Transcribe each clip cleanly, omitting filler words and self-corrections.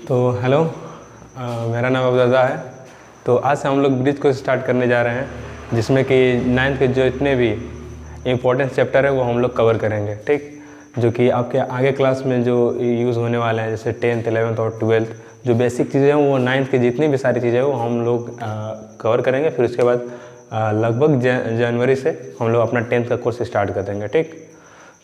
तो हेलो, मेरा नाम अब्दुल्ला है। तो आज से हम लोग ब्रिज को स्टार्ट करने जा रहे हैं, जिसमें कि 9th के जो इतने भी इम्पोर्टेंट चैप्टर है वो हम लोग कवर करेंगे, ठीक। जो कि आपके आगे क्लास में जो यूज़ होने वाले हैं, जैसे 10th 11th और 12th जो बेसिक चीज़ें हैं वो 9th की जितनी भी सारी चीज़ें हैं वो हम लोग कवर करेंगे। फिर उसके बाद लगभग जनवरी से हम लोग अपना 10th का कोर्स स्टार्ट कर देंगे, ठीक।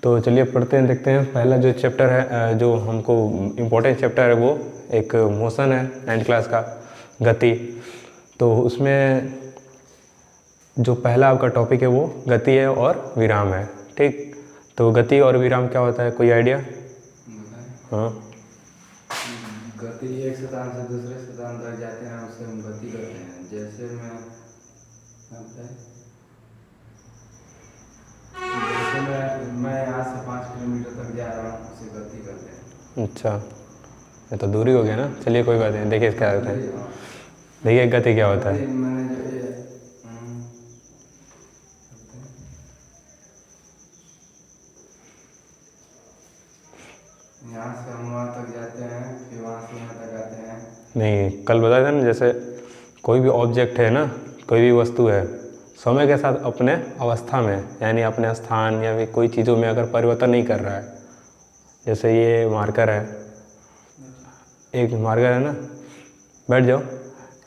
तो चलिए पढ़ते हैं, देखते हैं। पहला जो चैप्टर है, जो हमको इम्पोर्टेंट चैप्टर है, वो एक मोशन है 9th क्लास का, गति। तो उसमें जो पहला आपका टॉपिक है वो गति है और विराम है, ठीक। तो गति और विराम क्या होता है, कोई आइडिया? हाँ, गति एक स्थान से दूसरे स्थान तक जाते हैं, उसे हम गति करते हैं। जैसे मैं यहाँ से 5 किलोमीटर तक जा रहा हूँ, उसे गति करते हैं। अच्छा, ये तो दूरी हो गया ना। चलिए कोई बात नहीं, देखिए क्या होता है। देखिए गति क्या होता है। मैंने जो ये यहाँ से हम वहाँ तक जाते हैं, फिर वहाँ से यहाँ तक आते हैं। नहीं, कल बताया था ना, जैसे कोई भी ऑब्जेक्ट है ना, कोई भी वस्तु है, समय के साथ अपने अवस्था में, यानी अपने स्थान या फिर कोई चीज़ों में अगर परिवर्तन नहीं कर रहा है। जैसे ये मार्कर है, एक मार्कर है ना, बैठ जाओ,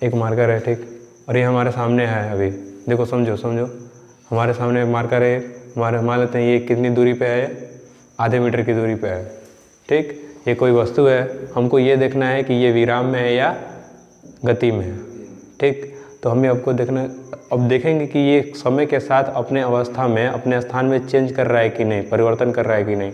एक मार्कर है, ठीक। और ये हमारे सामने है अभी, देखो, समझो समझो, हमारे सामने मार्कर है। हमारे मान लेते हैं ये कितनी दूरी पे है, आधे मीटर की दूरी पे है, ठीक। ये कोई वस्तु है, हमको ये देखना है कि ये विराम में है या गति में है, ठीक। तो हमें आपको देखना, अब देखेंगे कि ये समय के साथ अपने अवस्था में, अपने स्थान में चेंज कर रहा है कि नहीं, परिवर्तन कर रहा है कि नहीं।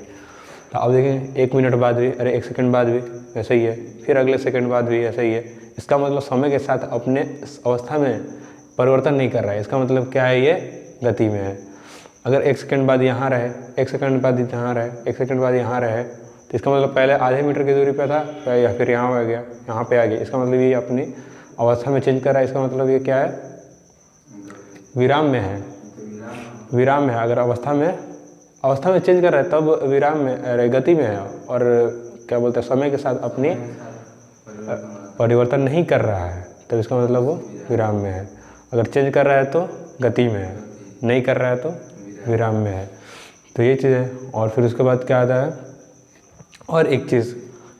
तो अब देखें 1 मिनट बाद भी, अरे 1 सेकंड बाद भी ऐसा ही है, फिर अगले सेकंड बाद भी ऐसा ही है। इसका मतलब समय के साथ अपने अवस्था में परिवर्तन नहीं कर रहा है। इसका मतलब क्या है, ये गति में है। अगर 1 सेकंड बाद यहाँ रहे, 1 सेकंड बाद यहाँ रहे, 1 सेकंड बाद यहाँ रहे, तो इसका मतलब पहले आधे मीटर की दूरी पे था या फिर यहाँ आ गया, यहाँ पे आ गया। इसका मतलब ये अपनी अवस्था में चेंज कर रहा है। इसका मतलब ये क्या है, विराम में है। विराम में है। अगर अवस्था में चेंज कर रहा है तब विराम में, अरे गति में है। और क्या बोलते हैं, समय के साथ अपनी परिवर्तन नहीं कर रहा है, तब इसका मतलब वो विराम में है। अगर चेंज कर रहा है तो गति में है, नहीं कर रहा है तो विराम में है। तो ये चीज़ है। और फिर उसके बाद क्या आता है, और एक चीज़,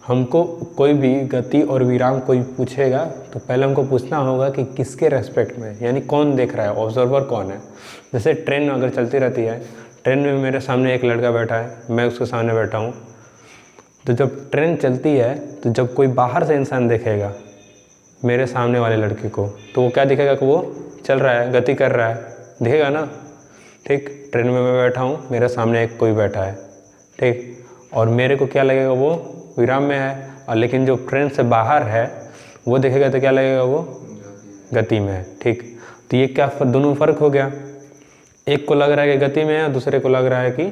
हमको कोई भी गति और विराम कोई पूछेगा तो पहले हमको पूछना होगा कि किसके रेस्पेक्ट में, यानी कौन देख रहा है, ऑब्जर्वर कौन है। जैसे ट्रेन अगर चलती रहती है, ट्रेन में मेरे सामने एक लड़का बैठा है, मैं उसके सामने बैठा हूँ। तो जब ट्रेन चलती है तो जब कोई बाहर से इंसान देखेगा मेरे सामने वाले लड़के को, तो वो क्या दिखेगा कि वो चल रहा है, गति कर रहा है, दिखेगा ना, ठीक। ट्रेन में मैं बैठा हूँ, मेरे सामने एक कोई बैठा है, ठीक। और मेरे को क्या लगेगा, वो विराम में है। और लेकिन जो ट्रेन से बाहर है वो देखेगा तो क्या लगेगा, वो गति में है, ठीक। तो ये क्या दोनों फ़र्क हो गया। एक को लग रहा है कि गति में है, दूसरे को लग रहा है कि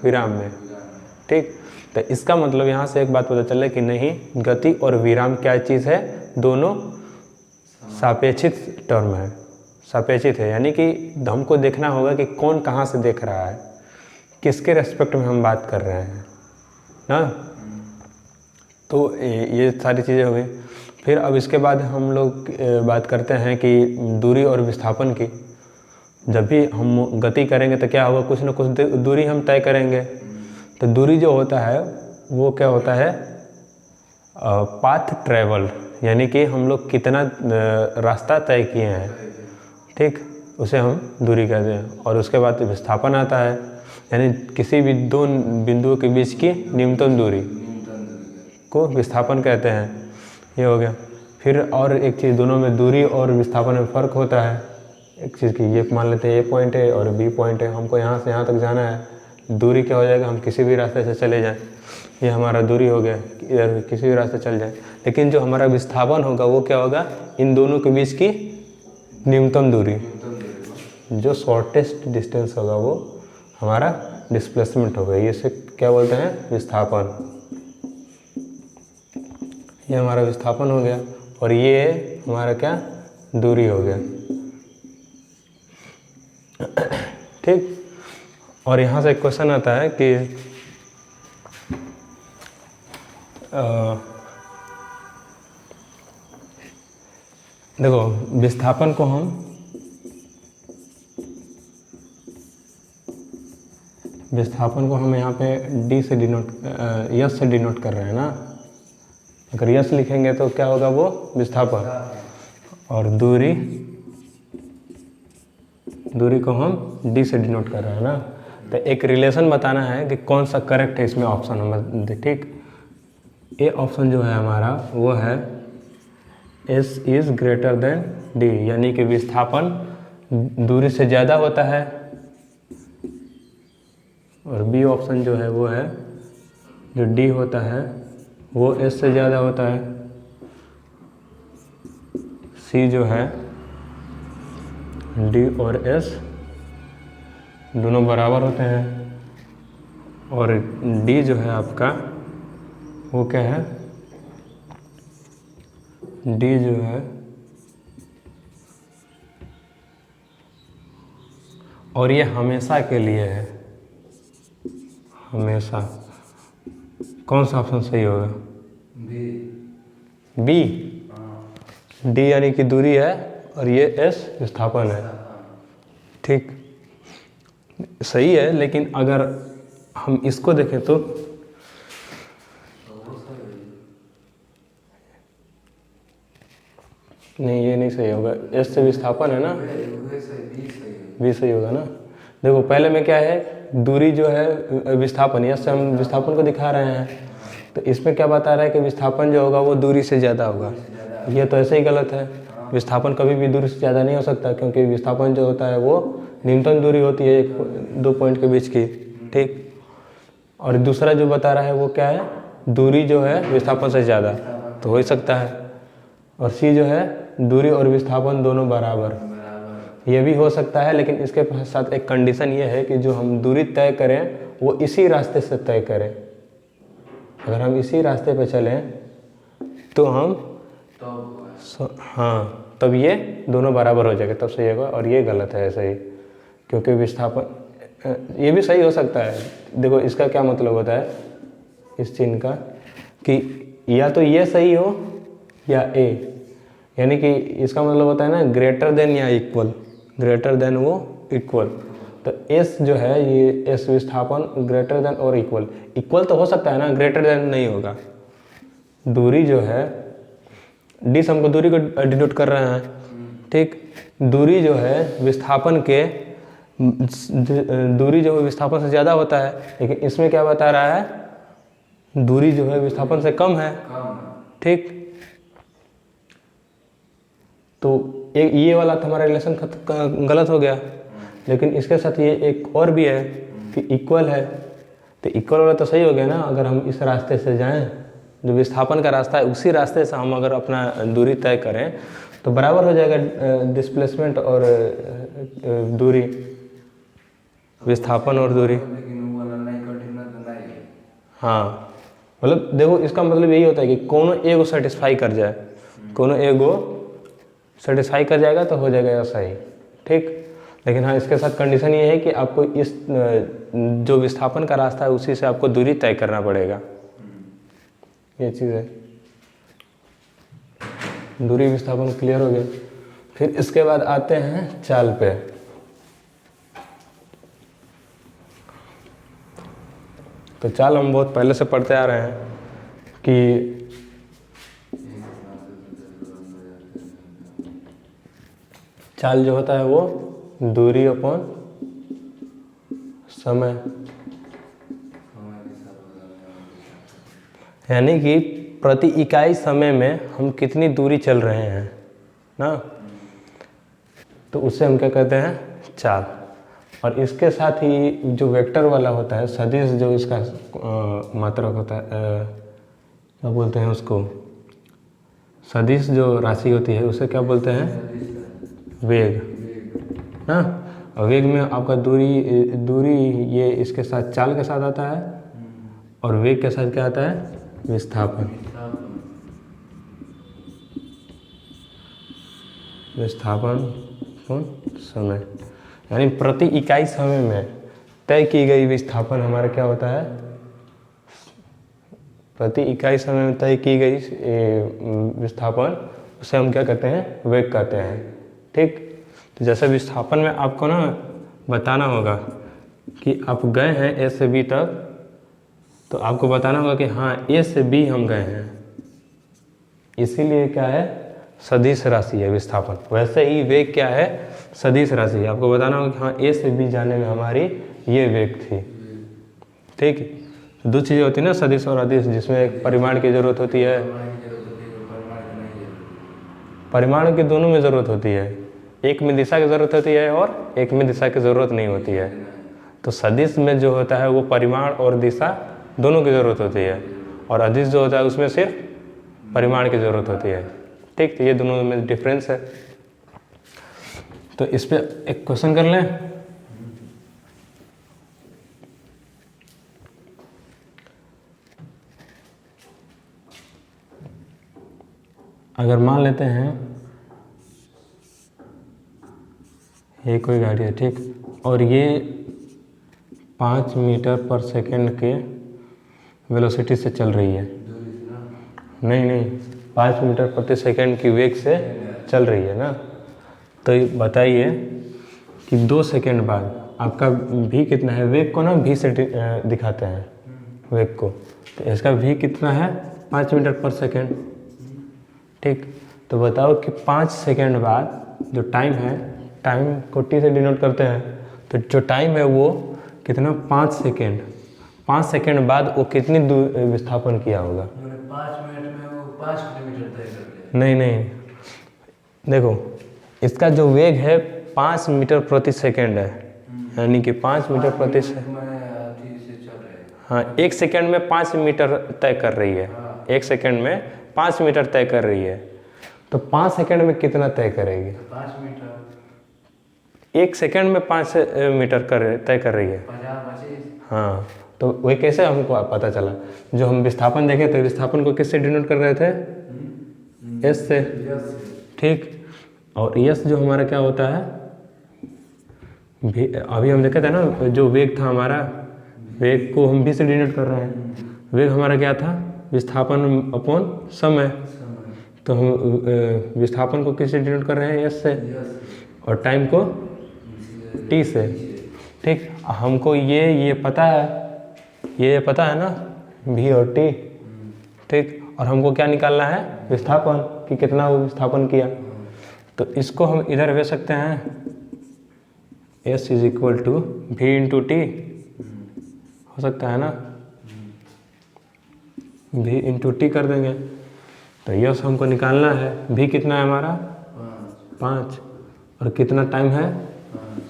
विराम में, ठीक। तो इसका मतलब यहाँ से एक बात पता चले कि नहीं, गति और विराम क्या चीज़ है, दोनों सापेक्षित टर्म है, सापेक्षित है। यानी कि हमको देखना होगा कि कौन कहाँ से देख रहा है, किसके रेस्पेक्ट में हम बात कर रहे हैं ना। तो ये सारी चीज़ें हो गई। फिर अब इसके बाद हम लोग बात करते हैं कि दूरी और विस्थापन की। जब भी हम गति करेंगे तो क्या होगा, कुछ ना कुछ दूरी हम तय करेंगे। तो दूरी जो होता है वो क्या होता है, पाथ ट्रेवल, यानी कि हम लोग कितना रास्ता तय किए हैं, ठीक, उसे हम दूरी कहते हैं। और उसके बाद विस्थापन आता है, यानी किसी भी दो बिंदुओं के बीच की न्यूनतम दूरी को विस्थापन कहते हैं। ये हो गया। फिर और एक चीज़, दोनों में दूरी और विस्थापन में फ़र्क होता है एक चीज़ की। ये मान लेते हैं ए पॉइंट है और बी पॉइंट है, हमको यहाँ से यहाँ तक जाना है। दूरी क्या हो जाएगा, हम किसी भी रास्ते से चले जाएं, ये हमारा दूरी हो गया, इधर किसी भी रास्ते चल जाए। लेकिन जो हमारा विस्थापन होगा वो क्या होगा, इन दोनों के बीच की न्यूनतम दूरी, जो शॉर्टेस्ट डिस्टेंस होगा वो हमारा डिस्प्लेसमेंट होगा। ये से क्या बोलते हैं, विस्थापन। ये हमारा विस्थापन हो गया। और ये हमारा क्या, दूरी हो गया, ठीक। और यहाँ से एक क्वेश्चन आता है कि देखो विस्थापन को हम यहाँ पे डी से डिनोट यस से डिनोट कर रहे हैं ना। अगर यस लिखेंगे तो क्या होगा, वो विस्थापन, और दूरी को हम डी से डिनोट कर रहे हैं ना। तो एक रिलेशन बताना है कि कौन सा करेक्ट है इसमें ऑप्शन हमें, ठीक। ए ऑप्शन जो है हमारा वो है S is greater than D, यानी कि विस्थापन दूरी से ज़्यादा होता है। और बी ऑप्शन जो है वो है जो डी होता है वो एस से ज़्यादा होता है। सी जो है डी और एस दोनों बराबर होते हैं। और डी जो है आपका वो क्या है, डी जो है, और ये हमेशा के लिए है, हमेशा। कौन सा ऑप्शन सही होगा, बी। डी यानी कि दूरी है और ये एस विस्थापन है, ठीक, सही है। लेकिन अगर हम इसको देखें तो नहीं, ये नहीं सही होगा, एस से विस्थापन है ना, बी सही होगा ना। देखो पहले में क्या है, दूरी जो है विस्थापन, एस से हम विस्थापन को दिखा रहे हैं, तो इसमें क्या बता रहा है कि विस्थापन जो होगा वो दूरी से ज़्यादा होगा। ये तो ऐसे ही गलत है, विस्थापन कभी भी दूरी से ज़्यादा नहीं हो सकता, क्योंकि विस्थापन जो होता है वो न्यूनतम दूरी होती है एक दो पॉइंट के बीच की, ठीक। और दूसरा जो बता रहा है वो क्या है, दूरी जो है विस्थापन से ज़्यादा, तो हो ही सकता है। और सी जो है दूरी और विस्थापन दोनों बराबर, ये भी हो सकता है। लेकिन इसके साथ एक कंडीशन ये है कि जो हम दूरी तय करें वो इसी रास्ते से तय करें। अगर हम इसी रास्ते पे चलें तो हम हाँ, तब ये दोनों बराबर हो जाएगा, तब सही होगा। और ये गलत है ऐसे ही, क्योंकि विस्थापन, ये भी सही हो सकता है। देखो इसका क्या मतलब होता है इस चिन्ह का, कि या तो ये सही हो या ए, यानी कि इसका मतलब होता है ना ग्रेटर देन या इक्वल, ग्रेटर देन वो इक्वल। तो एस जो है ये एस विस्थापन ग्रेटर देन और इक्वल, इक्वल तो हो सकता है ना, ग्रेटर देन नहीं होगा। दूरी जो है डी से हमको दूरी को डिनोट कर रहे हैं, ठीक। दूरी जो है विस्थापन के, दूरी जो है विस्थापन से ज़्यादा होता है, लेकिन इसमें क्या बता रहा है, दूरी जो है विस्थापन से कम है, ठीक। तो ये वाला तो हमारा रिलेशन गलत हो गया। लेकिन इसके साथ ये एक और भी है कि इक्वल है, तो इक्वल वाला तो सही हो गया ना। अगर हम इस रास्ते से जाएं, जो विस्थापन का रास्ता है उसी रास्ते से हम अगर अपना दूरी तय करें तो बराबर हो जाएगा डिस्प्लेसमेंट और दूरी, विस्थापन और दूरी। हाँ, मतलब देखो इसका मतलब यही होता है कि कोनो एगो सेटिस्फाई कर जाए, कोनो एगो सेटिस्फाई कर जाएगा तो हो जाएगा सही, ठीक। लेकिन हाँ, इसके साथ कंडीशन ये है कि आपको इस जो विस्थापन का रास्ता है उसी से आपको दूरी तय करना पड़ेगा, ये चीज़ है। दूरी विस्थापन क्लियर हो गया। फिर इसके बाद आते हैं चाल पे। तो चाल हम बहुत पहले से पढ़ते आ रहे हैं कि चाल जो होता है वो दूरी अपॉन समय, यानी कि प्रति इकाई समय में हम कितनी दूरी चल रहे हैं ना, तो उससे हम क्या कहते हैं, चाल। और इसके साथ ही जो वेक्टर वाला होता है, सदिश जो इसका मात्रक होता है, क्या बोलते हैं उसको, सदिश जो राशि होती है उसे क्या बोलते हैं, वेग ना। और वेग में आपका दूरी ये इसके साथ चाल के साथ आता है, और वेग के साथ क्या आता है, विस्थापन। समय, यानी प्रति इकाई समय में तय की गई विस्थापन हमारा क्या होता है, प्रति इकाई समय में तय की गई विस्थापन उसे हम क्या कहते हैं, वेग कहते हैं। ठीक, तो जैसे विस्थापन में आपको ना बताना होगा कि आप गए हैं ए से बी तक, तो आपको बताना होगा कि हाँ ए से बी हम गए हैं, इसीलिए क्या है, सदिश राशि है विस्थापन। वैसे ही वेग क्या है, सदिश राशि है। आपको बताना होगा कि हाँ ए से बी जाने में हमारी ये वेग थी। ठीक, तो दो चीज़ें होती है ना, सदिश और अदिश, जिसमें एक परिमाण की ज़रूरत होती है, परिमाण की दोनों में ज़रूरत होती है, एक में दिशा की ज़रूरत होती है और एक में दिशा की ज़रूरत नहीं होती है। तो सदिश में जो होता है वो परिमाण और दिशा दोनों की ज़रूरत होती है, और अदिश जो होता है उसमें सिर्फ परिमाण की ज़रूरत होती है। ठीक, तो ये दोनों में डिफरेंस है। तो इस पर एक क्वेश्चन कर लें। अगर मान लेते हैं ये कोई गाड़ी है, ठीक, और ये 5 मीटर पर सेकंड के वेलोसिटी से चल रही है। नहीं, 5 मीटर प्रति सेकंड की वेग से चल रही है ना। तो बताइए कि 2 सेकंड बाद आपका भी कितना है, वेग को ना भी से दिखाते हैं वेग को, तो इसका भी कितना है, 5 मीटर पर सेकंड। ठीक, तो बताओ कि 5 सेकंड बाद जो टाइम है, टाइम को टी से डिनोट करते हैं, तो जो टाइम है वो कितना, 5 सेकंड। 5 सेकंड बाद वो कितनी दूर विस्थापन किया होगा। 5 मिनट में वो 5 किलोमीटर तय कर नहीं, लिया। देखो इसका जो वेग है 5 मीटर प्रति सेकंड है, यानी कि 5 मीटर प्रति सेकंड, हाँ 1 सेकंड में 5 मीटर तय कर रही है, 1 सेकंड में 5 मीटर तय कर रही है। तो 5 सेकंड में कितना तय करेगी, 5 मीटर, 1 सेकंड में 5 मीटर तय कर रही है। 50-25। हाँ, तो वही कैसे हमको पता चला, जो हम विस्थापन देखे थे, विस्थापन को किससे डिनोट कर रहे थे, एस से। ठीक, और यस जो हमारा क्या होता है, अभी हम देखे थे ना, जो वेग था हमारा, वेग को हम भी से डिनोट कर रहे हैं। वेग हमारा क्या था, विस्थापन अपॉन समय, तो हम विस्थापन को किससे डिनोट कर रहे हैं, एस से, और टाइम को टी से। ठीक, हमको ये पता है, ये पता है ना, भी और टी। ठीक, और हमको क्या निकालना है, विस्थापन, कि कितना वो विस्थापन किया। तो इसको हम इधर भेज सकते हैं, S इज इक्वल टू भी इंटू टी, हो सकता है ना, भी इंटू टी कर देंगे। तो यस हमको निकालना है, भी कितना है हमारा, 5, और कितना टाइम है,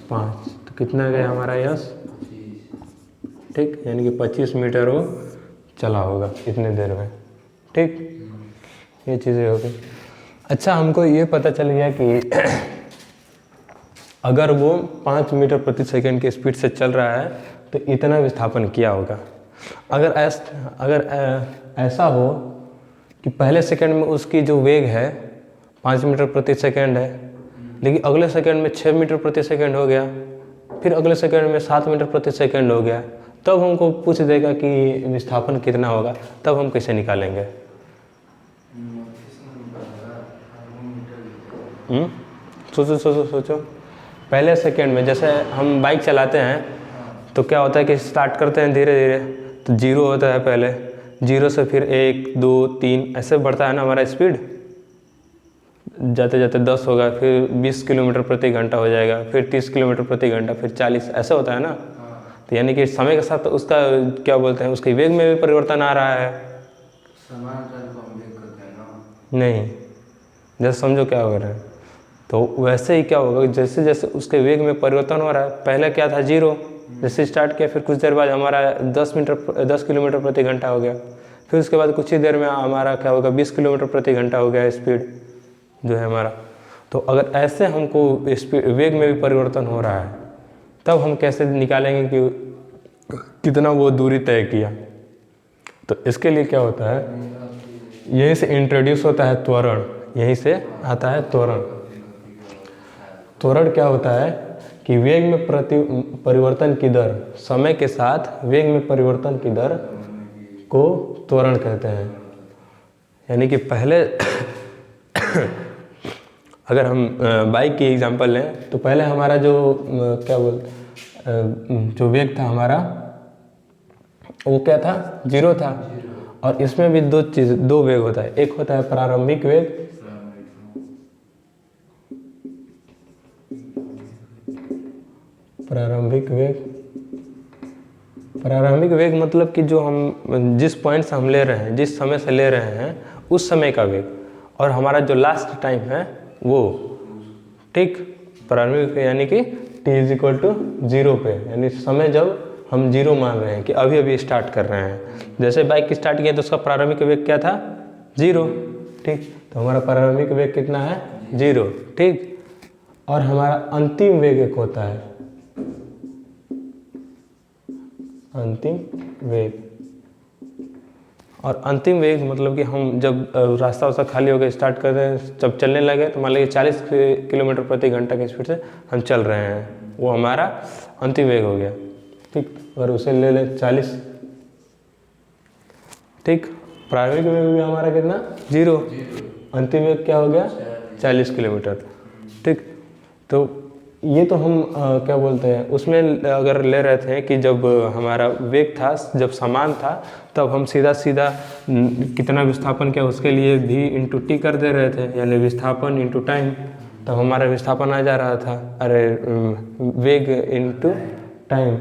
5, तो कितना गया हमारा यस, ठीक, यानी कि 25 मीटर वो चला होगा इतने देर में। ठीक, ये चीज़ें हो गई। अच्छा, हमको ये पता चल गया कि अगर वो 5 मीटर प्रति सेकंड की स्पीड से चल रहा है तो इतना विस्थापन किया होगा। अगर ऐसा हो कि पहले सेकंड में उसकी जो वेग है 5 मीटर प्रति सेकंड है, लेकिन अगले सेकंड में 6 मीटर प्रति सेकंड हो गया, फिर अगले सेकंड में 7 मीटर प्रति सेकंड हो गया, तब हमको पूछ देगा कि विस्थापन कितना होगा, तब हम कैसे निकालेंगे। सोचो, पहले सेकंड में जैसे हम बाइक चलाते हैं तो क्या होता है कि स्टार्ट करते हैं धीरे धीरे, तो 0 होता है पहले, 0 से फिर 1 2 3 ऐसे बढ़ता है ना हमारा स्पीड, जाते जाते 10 होगा, फिर 20 किलोमीटर प्रति घंटा हो जाएगा, फिर 30 किलोमीटर प्रति घंटा, फिर 40, ऐसा होता है ना। तो यानी कि समय के साथ उसका क्या बोलते हैं, उसके वेग में भी परिवर्तन आ रहा है। नहीं, जैसे समझो क्या हो रहा है, तो वैसे ही क्या होगा, जैसे जैसे उसके वेग में परिवर्तन हो रहा है, पहले क्या था 0, जैसे स्टार्ट किया फिर कुछ देर बाद हमारा 10 किलोमीटर प्रति घंटा हो गया, फिर उसके बाद कुछ ही देर में हमारा क्या होगा 20 किलोमीटर प्रति घंटा हो गया स्पीड जो है हमारा। तो अगर ऐसे हमको स्पीड वेग में भी परिवर्तन हो रहा है, तब हम कैसे निकालेंगे कि कितना वो दूरी तय किया। तो इसके लिए क्या होता है, यहीं से इंट्रोड्यूस होता है त्वरण, यहीं से आता है त्वरण। त्वरण क्या होता है कि वेग में परिवर्तन की दर, समय के साथ वेग में परिवर्तन की दर को त्वरण कहते हैं। यानी कि पहले अगर हम बाइक की एग्जांपल लें तो पहले हमारा जो जो वेग था हमारा वो क्या था, 0 था। और इसमें भी दो वेग होता है, एक होता है प्रारंभिक वेग, प्रारंभिक वेग मतलब कि जो हम जिस पॉइंट से हम ले रहे हैं, जिस समय से ले रहे हैं उस समय का वेग, और हमारा जो लास्ट टाइम है वो, ठीक। प्रारंभिक यानी कि t = 0 पे, यानी समय जब हम 0 मान रहे हैं कि अभी अभी स्टार्ट कर रहे हैं। जैसे बाइक स्टार्ट किया तो उसका प्रारंभिक वेग क्या था, 0, ठीक। तो हमारा प्रारंभिक वेग कितना है, 0, ठीक। और हमारा अंतिम वेग एक होता है, अंतिम वेग। और अंतिम वेग मतलब कि हम जब रास्ता खाली हो गया, स्टार्ट कर रहे हैं, जब चलने लगे तो मान लीजिए 40 किलोमीटर प्रति घंटा की स्पीड से हम चल रहे हैं, वो हमारा अंतिम वेग हो गया, ठीक। अगर उसे ले लें 40, ठीक। प्रारंभिक वेग भी हमारा कितना, 0, अंतिम वेग क्या हो गया, 40 किलोमीटर, ठीक। तो ये तो हम क्या बोलते हैं, उसमें अगर ले रहे थे कि जब हमारा वेग था, जब समान था, तब हम सीधा कितना विस्थापन किया उसके लिए v × t कर दे रहे थे, यानी विस्थापन × टाइम। तब हमारा विस्थापन आ जा रहा था, अरे वेग × टाइम,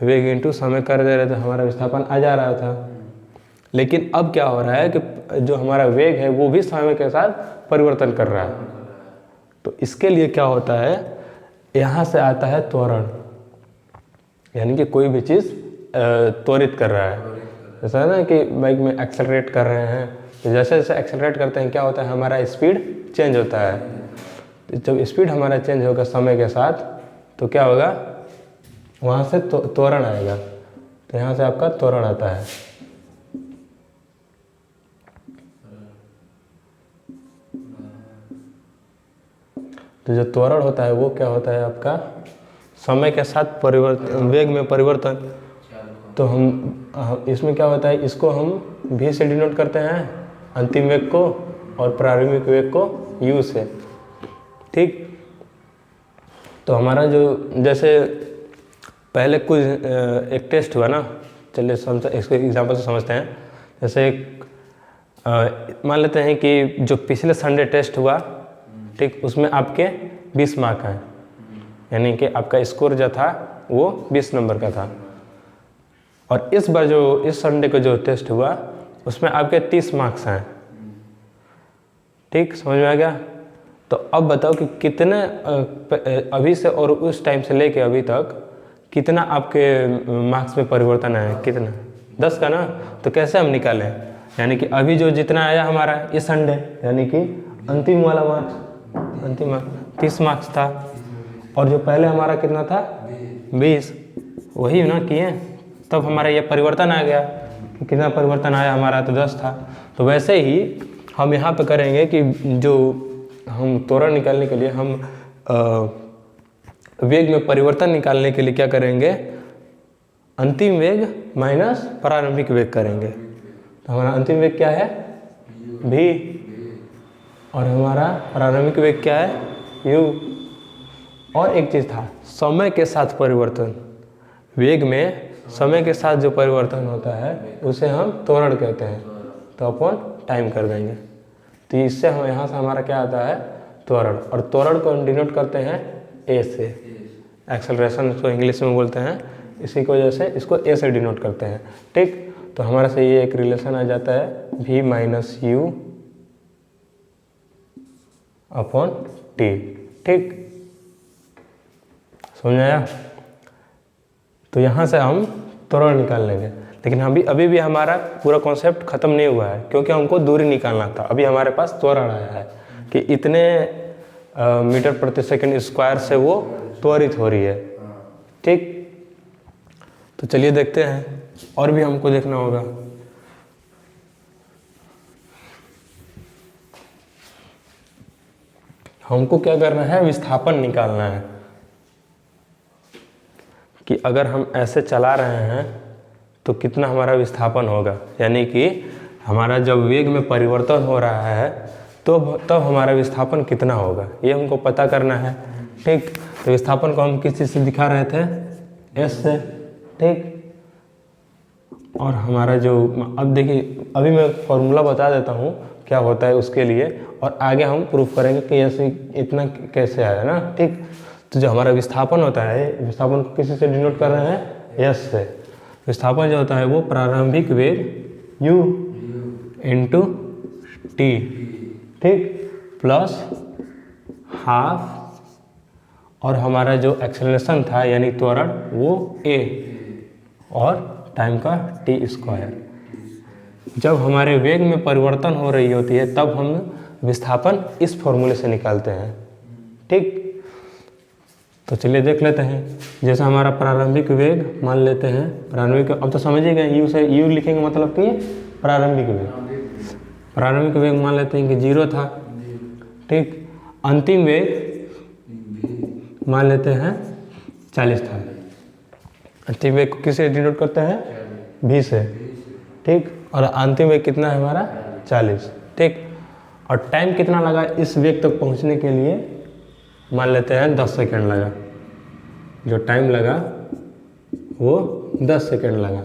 वेग × समय कर दे रहे थे, हमारा विस्थापन आ जा रहा था। लेकिन अब क्या हो रहा है कि जो हमारा वेग है वो भी समय के साथ परिवर्तन कर रहा है। तो इसके लिए क्या होता है, यहाँ से आता है त्वरण, यानी कि कोई भी चीज़ त्वरित कर रहा है। जैसा है ना कि बाइक में एक्सेलरेट कर रहे हैं, तो जैसे जैसे एक्सेलरेट करते हैं क्या होता है, हमारा स्पीड चेंज होता है। तो जब स्पीड हमारा चेंज होगा समय के साथ तो क्या होगा, वहाँ से त्वरण आएगा। तो यहाँ से आपका त्वरण आता है। तो जो त्वरण होता है वो क्या होता है आपका, समय के साथ परिवर्तन, वेग में परिवर्तन। तो हम इसमें क्या होता है, इसको हम v से डिनोट करते हैं अंतिम वेग को, और प्रारंभिक वेग को u से, ठीक। तो हमारा जो जैसे पहले कुछ एक टेस्ट हुआ ना, चलिए इसको एग्जांपल से समझते हैं। जैसे मान लेते हैं कि जो पिछले संडे टेस्ट हुआ, ठीक, उसमें आपके 20 मार्क हैं, यानी कि आपका स्कोर जो था वो 20 नंबर का था। और इस बार जो इस संडे को जो टेस्ट हुआ उसमें आपके 30 मार्क्स हैं, ठीक, समझ में आ गया। तो अब बताओ कि कितने अभी से और उस टाइम से लेके अभी तक कितना आपके मार्क्स में परिवर्तन आया, कितना, 10 का ना। तो कैसे हम निकालें, यानी कि अभी जो जितना आया हमारा इस संडे, यानी कि अंतिम वाला मार्क्स, अंतिम 30 मार्क्स था, और जो पहले हमारा कितना था, 20, वही ना किए, तब हमारा ये परिवर्तन आ गया। कितना परिवर्तन आया हमारा, तो 10 था। तो वैसे ही हम यहाँ पे करेंगे कि जो हम त्वरण निकालने के लिए, हम वेग में परिवर्तन निकालने के लिए क्या करेंगे, अंतिम वेग माइनस प्रारंभिक वेग करेंगे। तो हमारा अंतिम वेग क्या है, v, और हमारा प्रारंभिक वेग क्या है, u। और एक चीज़ था, समय के साथ परिवर्तन, वेग में समय के साथ जो परिवर्तन होता है उसे हम त्वरण कहते हैं। तो अपन टाइम कर देंगे। तो इससे हम यहाँ से हमारा क्या आता है, त्वरण। और त्वरण को हम डिनोट करते हैं a से, एक्सेलरेशन इसको इंग्लिश में बोलते हैं। इसी की वजह से इसको a से डिनोट करते हैं, ठीक। तो हमारे से ये एक रिलेशन आ जाता है v - u अपॉन t, ठीक, समझ आया। तो यहाँ से हम त्वरण निकाल लेंगे। लेकिन अभी भी हमारा पूरा कॉन्सेप्ट ख़त्म नहीं हुआ है, क्योंकि हमको दूरी निकालना था। अभी हमारे पास त्वरण आया है कि इतने मीटर प्रति सेकंड स्क्वायर से वो त्वरित हो रही है, ठीक। तो चलिए देखते हैं, और भी हमको देखना होगा। हमको क्या करना है, विस्थापन निकालना है कि अगर हम ऐसे चला रहे हैं तो कितना हमारा विस्थापन होगा। यानी कि हमारा जब वेग में परिवर्तन हो रहा है तो तब हमारा विस्थापन कितना होगा ये हमको पता करना है। ठीक, तो विस्थापन को हम किस चीज़ से दिखा रहे थे, एस से। ठीक, और हमारा जो, अब देखिए अभी मैं फॉर्मूला बता देता हूँ क्या होता है उसके लिए, और आगे हम प्रूफ करेंगे कि ऐसे इतना कैसे आया ना। ठीक, तो जो हमारा विस्थापन होता है, विस्थापन को किसी से डिनोट कर रहे हैं, एस से। विस्थापन जो होता है वो प्रारंभिक वेग u इंटू टी, ठीक, प्लस हाफ, और हमारा जो एक्सेलरेशन था यानी त्वरण वो a, और टाइम का टी स्क्वायर। जब हमारे वेग में परिवर्तन हो रही होती है तब हम विस्थापन इस फॉर्मूले से निकालते हैं। ठीक, तो चलिए देख लेते हैं। जैसे हमारा प्रारंभिक वेग मान लेते हैं, प्रारंभिक, अब तो समझिएगा यू से यू लिखेंगे मतलब कि प्रारंभिक वेग। प्रारंभिक वेग मान लेते हैं कि 0 था। ठीक, अंतिम वेग मान लेते हैं 40 था। अंतिम वेग को किससे डिनोट करते हैं, v से। ठीक, और अंतिम वेग कितना है हमारा, 40। ठीक, और टाइम कितना लगा इस वेग तक पहुंचने के लिए, मान लेते हैं 10 सेकेंड लगा। जो टाइम लगा वो 10 सेकेंड लगा।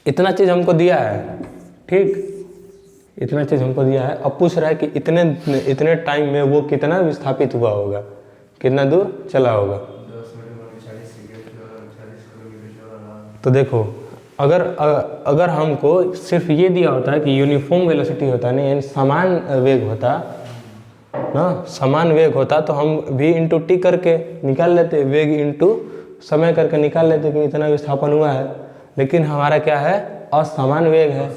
इतना चीज़ हमको दिया है। ठीक, इतना चीज़ हमको दिया है। अब पूछ रहा है कि इतने टाइम में वो कितना विस्थापित हुआ होगा, कितना दूर चला होगा। तो देखो, अगर हमको सिर्फ ये दिया होता है कि यूनिफॉर्म वेलोसिटी होता है ना, यानी समान वेग होता ना, समान वेग होता तो हम v इंटू टी करके निकाल लेते, वेग इंटू समय करके निकाल लेते कि इतना विस्थापन हुआ है। लेकिन हमारा क्या है, असमान वेग है,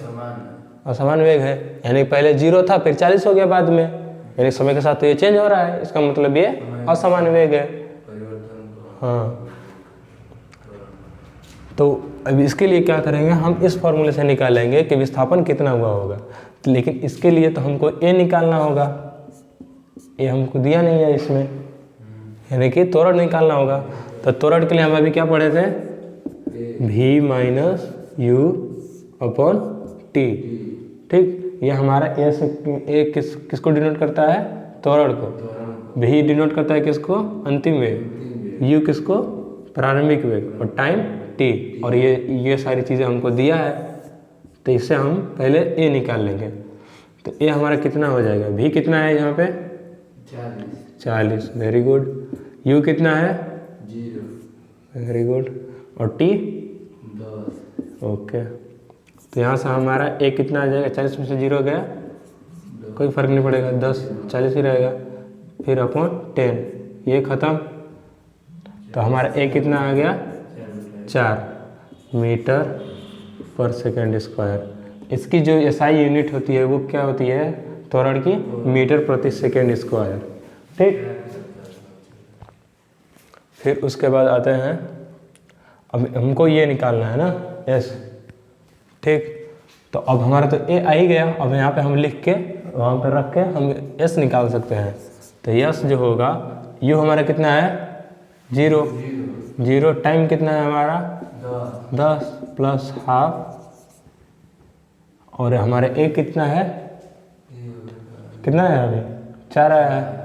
असमान वेग है, यानी पहले 0 था फिर 40 हो गया बाद में, यानी समय के साथ तो ये चेंज हो रहा है, इसका मतलब ये असमान वेग है। हाँ, तो अब इसके लिए क्या करेंगे, हम इस फॉर्मूले से निकालेंगे कि विस्थापन कितना हुआ होगा। लेकिन इसके लिए तो हमको ए निकालना होगा, ये हमको दिया नहीं है इसमें, यानी कि त्वरण निकालना होगा। तो त्वरण के लिए हम अभी क्या पढ़े थे, v minus you upon T. ठीक, ये हमारा ए किसको डिनोट करता है, त्वरण को। v डिनोट करता है किसको, अंतिम वेग। u किसको, प्रारंभिक वेग, और टाइम t। और ये सारी चीज़ें हमको दिया है, तो इससे हम पहले a निकाल लेंगे। तो a हमारा कितना हो जाएगा, v कितना है यहाँ पे 40, वेरी गुड। u कितना है 0, वेरी गुड। और t 10, ओके। तो यहाँ से हमारा a कितना आ जाएगा, 40 में से 0 गया, कोई फर्क नहीं पड़ेगा, 10 40 ही रहेगा, फिर अपॉन 10, ये ख़त्म। तो हमारा a कितना आ गया, 4 मीटर पर सेकेंड स्क्वायर। इसकी जो SI यूनिट होती है वो क्या होती है, त्वरण की, मीटर प्रति सेकेंड स्क्वायर। ठीक, फिर उसके बाद आते हैं, अब हमको ये निकालना है ना, S। ठीक, तो अब हमारा तो A आ ही गया, अब यहाँ पे हम लिख के वहाँ पे रख के हम S निकाल सकते हैं। तो S जो होगा, U हमारा कितना है 0, टाइम कितना है हमारा 10 प्लस हाफ, और हमारे A कितना है, कितना है अभी 4 आया है।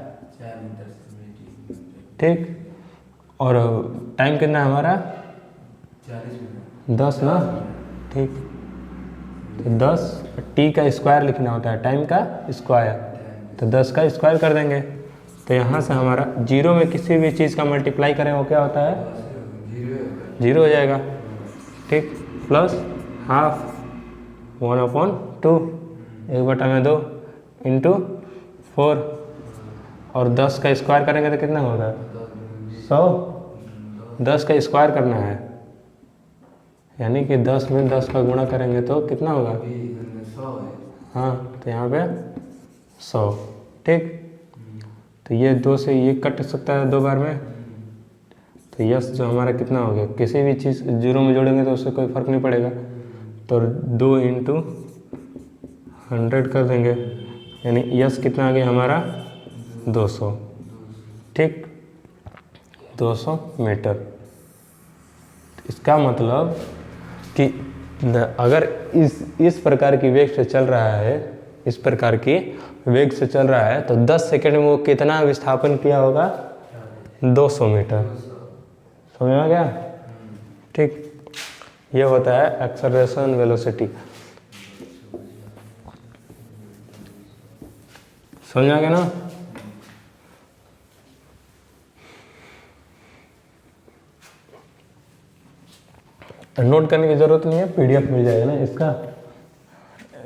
ठीक, और टाइम कितना है हमारा 10 ना। ठीक, तो 10 t का स्क्वायर लिखना होता है, टाइम का स्क्वायर, तो 10 का स्क्वायर कर देंगे। तो यहाँ से हमारा 0 में किसी भी चीज़ का मल्टीप्लाई करें वो क्या होता है, 0 हो जाएगा। ठीक, प्लस हाफ 1/2, 1/2 इंटू 4, और 10 का स्क्वायर करेंगे तो कितना होगा 100। 10 का स्क्वायर करना है, यानी कि 10 में 10 का गुणा करेंगे तो कितना होगा 100। हाँ, तो यहाँ पे 100। ठीक, तो ये 2 से ये कट सकता है 2 बार में, तो यस जो हमारा कितना हो गया, किसी भी चीज़ 0 में जोड़ेंगे तो उससे कोई फ़र्क नहीं पड़ेगा, तो 2 × 100 कर देंगे, यानी यस कितना आ गया हमारा 200। ठीक, 200 मीटर। इसका मतलब कि अगर इस प्रकार की वेग से चल रहा है, इस प्रकार की वेग से चल रहा है तो 10 सेकंड में वो कितना विस्थापन किया होगा? 200 मीटर। समझ में आ गया? ठीक, ये होता है एक्सेलरेशन वेलोसिटी। समझ में आ गया ना? नोट करने की ज़रूरत नहीं है, पीडीएफ मिल जाएगा ना इसका,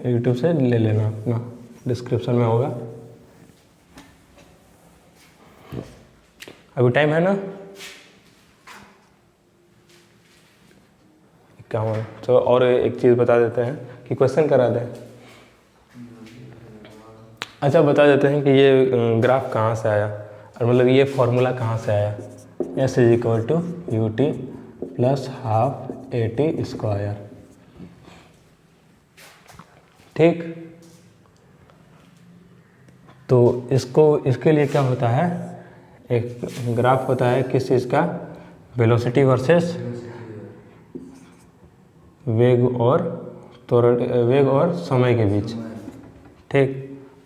यूट्यूब से ले लेना, अपना डिस्क्रिप्शन में होगा। अभी टाइम है ना 51। चलो और एक चीज़ बता देते हैं कि क्वेश्चन करा दें। अच्छा, बता देते हैं कि ये ग्राफ कहाँ से आया, और मतलब ये फॉर्मूला कहाँ से आया। S = UT + ½ AT square. ठीक, तो इसके लिए क्या होता है, एक ग्राफ होता है किस चीज़ का, वेलोसिटी वर्सेस वेग और वेग और समय के बीच। ठीक,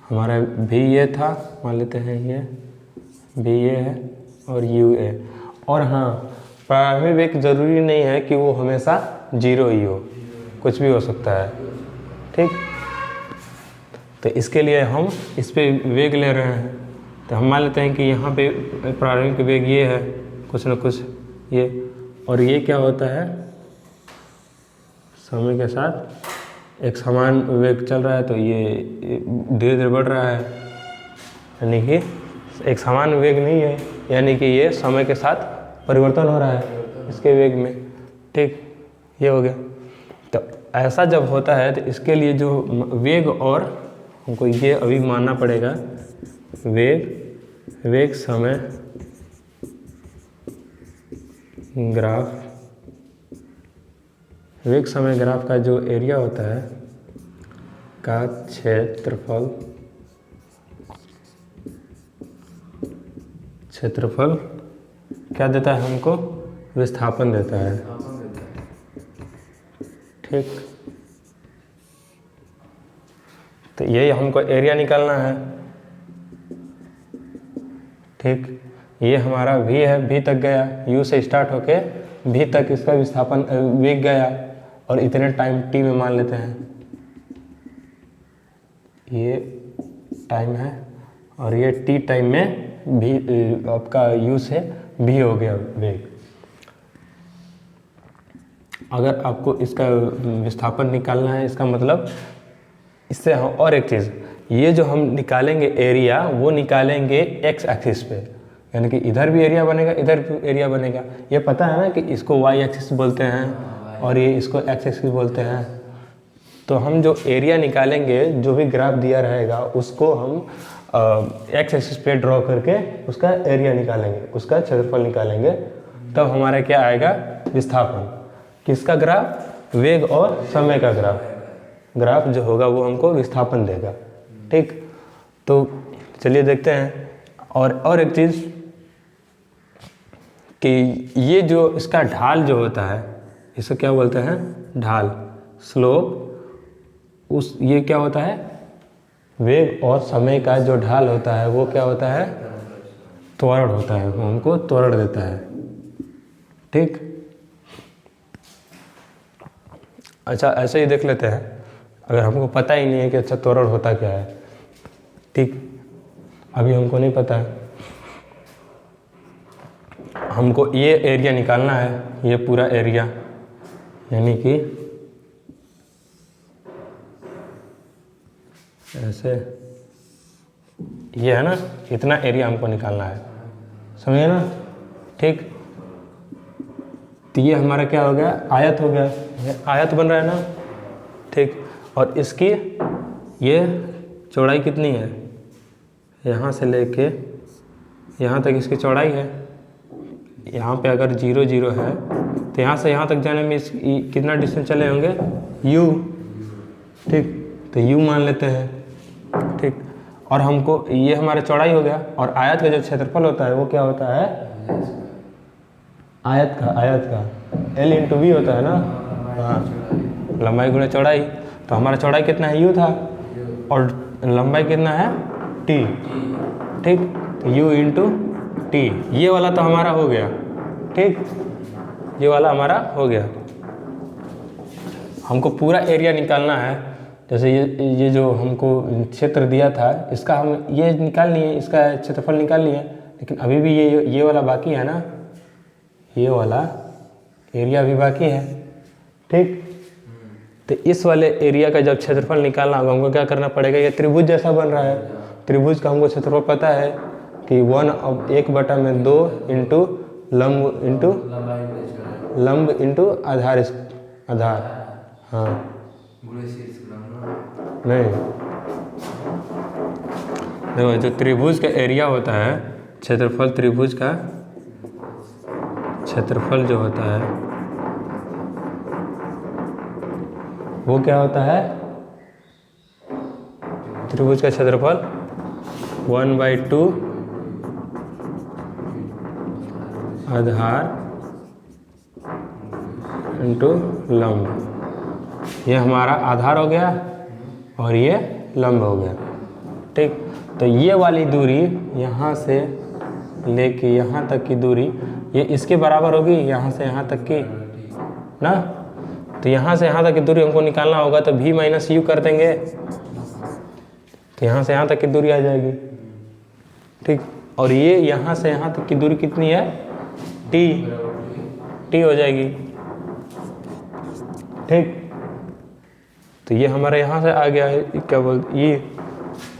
हमारा भी ये था, मान लेते हैं ये भी ये है और u है। और हाँ, प्रारंभिक वेग जरूरी नहीं है कि वो हमेशा 0 ही हो, कुछ भी हो सकता है। ठीक, तो इसके लिए हम इस पे वेग ले रहे हैं, तो हम मान लेते हैं कि यहाँ पे प्रारंभिक वेग ये है, कुछ न कुछ ये, और ये क्या होता है, समय के साथ एक समान वेग चल रहा है, तो ये धीरे धीरे बढ़ रहा है, यानी कि एक समान वेग नहीं है, यानी कि ये समय के साथ परिवर्तन हो रहा है इसके वेग में। ठीक, ये हो गया। तो ऐसा जब होता है तो इसके लिए जो वेग, और हमको ये अभी मानना पड़ेगा, वेग समय ग्राफ, वेग समय ग्राफ का जो एरिया होता है का क्षेत्रफल क्या देता है हमको, विस्थापन देता है। ठीक, तो यही हमको एरिया निकालना है। ठीक, ये हमारा v है, v तक गया, u से स्टार्ट होके v तक इसका विस्थापन वेग गया, और इतने टाइम t में मान लेते हैं, ये टाइम है, और ये t टाइम में v आपका u से v हो गया वेग। अगर आपको इसका विस्थापन निकालना है, इसका मतलब इससे हम और एक चीज़, ये जो हम निकालेंगे एरिया, वो निकालेंगे x एक्सिस पे, यानी कि इधर भी एरिया बनेगा, इधर भी एरिया बनेगा। ये पता है ना कि इसको y एक्सिस बोलते हैं और ये इसको x एक्सिस बोलते हैं। तो हम जो एरिया निकालेंगे, जो भी ग्राफ दिया रहेगा, उसको हम x एक्सिस पे ड्रॉ करके उसका एरिया निकालेंगे, उसका क्षेत्रफल निकालेंगे, तब हमारा क्या आएगा, विस्थापन। किसका ग्राफ, वेग और समय का ग्राफ जो होगा वो हमको विस्थापन देगा। ठीक, तो चलिए देखते हैं। और एक चीज़ कि ये जो इसका ढाल जो होता है, इसे क्या बोलते हैं, ढाल, स्लोप। ये क्या होता है, वेग और समय का जो ढाल होता है वो क्या होता है, त्वरण होता है, वो हमको त्वरण देता है। ठीक, अच्छा ऐसे ही देख लेते हैं, अगर हमको पता ही नहीं है कि अच्छा त्वरण होता क्या है। ठीक, अभी हमको नहीं पता है, हमको ये एरिया निकालना है, ये पूरा एरिया, यानी कि ऐसे, ये है ना, इतना एरिया हमको निकालना है, समझे ना। ठीक, तो ये हमारा क्या हो गया, आयत हो गया, आयत बन रहा है ना। ठीक, और इसकी ये चौड़ाई कितनी है, यहाँ से लेके यहाँ तक इसकी चौड़ाई है। यहाँ पे अगर 0 0 है तो यहाँ से यहाँ तक जाने में कितना डिस्टेंस चले होंगे, u। ठीक, तो u मान लेते हैं। ठीक, और हमको ये हमारा चौड़ाई हो गया, और आयत का जो क्षेत्रफल होता है वो क्या होता है, आयत का L × V होता है ना। हाँ, लंबाई गुणा चौड़ाई, तो हमारा चौड़ाई कितना है, u था, और लंबाई कितना है टी, ठीक, u इंटू टी, ये वाला तो हमारा हो गया, ठीक, ये वाला हमारा हो गया। हमको पूरा एरिया निकालना है, जैसे ये जो हमको क्षेत्र दिया था इसका हम ये निकाल लिए, इसका क्षेत्रफल निकाल लिए, लेकिन अभी भी ये वाला बाकी है ना, ये वाला एरिया भी बाकी है, ठीक। तो इस वाले एरिया का जब क्षेत्रफल निकालना होगा हमको क्या करना पड़ेगा, ये त्रिभुज जैसा बन रहा है, त्रिभुज का हमको क्षेत्रफल पता है कि 1/2 इंटू लंब इंटू आधार, आधार, हाँ नहीं, देखो जो त्रिभुज का एरिया होता है, क्षेत्रफल, त्रिभुज का क्षेत्रफल जो होता है वो क्या होता है, त्रिभुज का क्षेत्रफल 1/2 आधार इंटू लंब, ये हमारा आधार हो गया और ये लंब हो गया, ठीक। तो ये वाली दूरी यहाँ से लेके यहाँ तक की दूरी ये इसके बराबर होगी, यहाँ से यहाँ तक की ना। तो यहाँ से यहाँ तक की दूरी हमको निकालना होगा, तो v माइनस यू कर देंगे, तो यहाँ से यहाँ तक की दूरी आ जाएगी, ठीक। और ये यहाँ से यहाँ तक की दूरी कितनी है, t हो जाएगी, ठीक। तो ये हमारा यहाँ से आ गया है, क्या बोलते ये,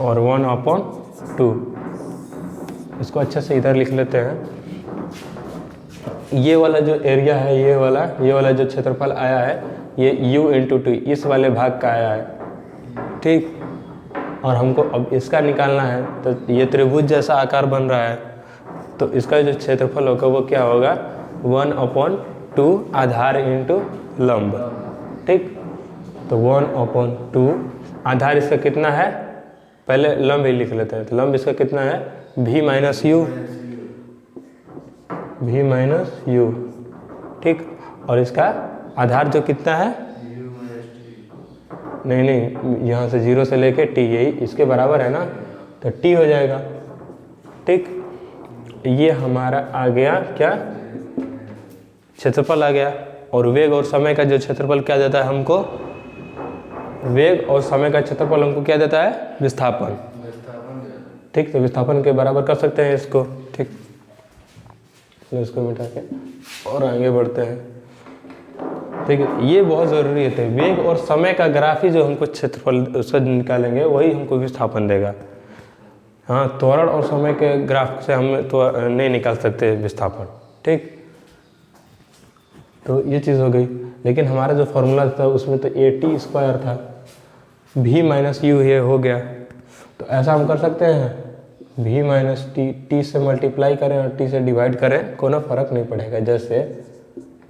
और 1/2, इसको अच्छे से इधर लिख लेते हैं। ये वाला जो एरिया है, ये वाला जो क्षेत्रफल आया है, ये u इंटू टी, इस वाले भाग का आया है, ठीक। और हमको अब इसका निकालना है, तो ये त्रिभुज जैसा आकार बन रहा है, तो इसका जो क्षेत्रफल होगा वो क्या होगा, 1/2 आधार इंटू लंब, ठीक। तो 1/2 आधार इसका कितना है, पहले लंब ही लिख लेते हैं, तो लंब इसका कितना है, v माइनस यू, ठीक। और इसका आधार जो कितना है, नहीं, यहाँ से 0 से लेके t, यही इसके बराबर है ना, तो t हो जाएगा, ठीक। ये हमारा आ गया क्या, क्षेत्रफल आ गया। और वेग और समय का जो क्षेत्रफल क्या देता है हमको, वेग और समय का क्षेत्रफल हमको क्या देता है, विस्थापन, ठीक। तो विस्थापन के बराबर कर सकते हैं इसको, ठीक। तो इसको मिटा के और आगे बढ़ते हैं, ठीक है। ये बहुत ज़रूरी है, वेग और समय का ग्राफ ही जो हमको क्षेत्रफल उसका निकालेंगे वही हमको विस्थापन देगा। हाँ, त्वरण और समय के ग्राफ से हम तो नहीं निकाल सकते विस्थापन, ठीक। तो ये चीज़ हो गई, लेकिन हमारा जो फॉर्मूला था उसमें तो AT स्क्वायर था, v माइनस यू ये हो गया। तो ऐसा हम कर सकते हैं, v माइनस टी से मल्टीप्लाई करें और t से डिवाइड करें, कोई फ़र्क नहीं पड़ेगा। जैसे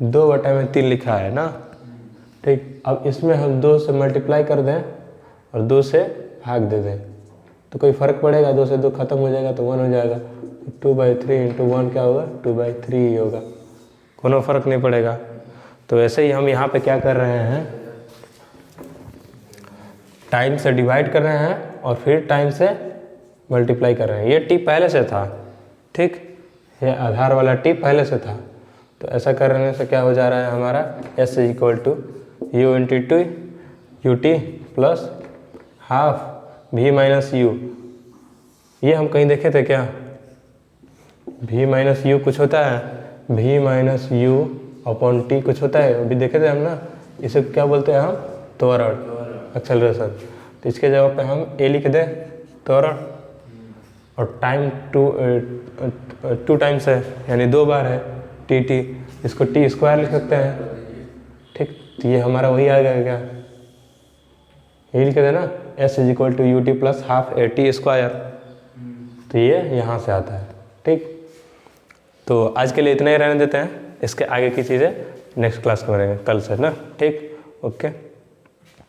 2/3 लिखा है ना, ठीक। अब इसमें हम 2 से मल्टीप्लाई कर दें और 2 से भाग दे दें, तो कोई फ़र्क पड़ेगा, 2 से 2 खत्म हो जाएगा तो 1 हो जाएगा। 2/3 इंटू 1 क्या होगा, 2/3 ही होगा, कोनो फ़र्क नहीं पड़ेगा। तो ऐसे ही हम यहाँ पे क्या कर रहे हैं, टाइम से डिवाइड कर रहे हैं और फिर टाइम से मल्टीप्लाई कर रहे हैं। ये t पहले से था, ठीक, ये आधार वाला t पहले से था। तो ऐसा करने से क्या हो जा रहा है हमारा, s = u into T U T plus half v minus you. ये हम कहीं देखे थे क्या, v माइनस यू कुछ होता है, v minus you upon T कुछ होता है, अभी देखे थे हम ना। इसे क्या बोलते हैं हम, त्वरण, एक्सेलरेशन। तो इसके जगह पे हम a लिख दें, त्वरण, और टाइम 2 टाइम्स है, यानी 2 बार है टी, इसको t स्क्वायर लिख सकते हैं, ठीक। तो ये हमारा वही आ गया, क्या यही लिख देना, s = u t plus half AT square. तो ये यहाँ से आता है, ठीक। तो आज के लिए इतना ही रहने देते हैं, इसके आगे की चीज़ें नेक्स्ट क्लास में करेंगे, कल से ना, ठीक, ओके।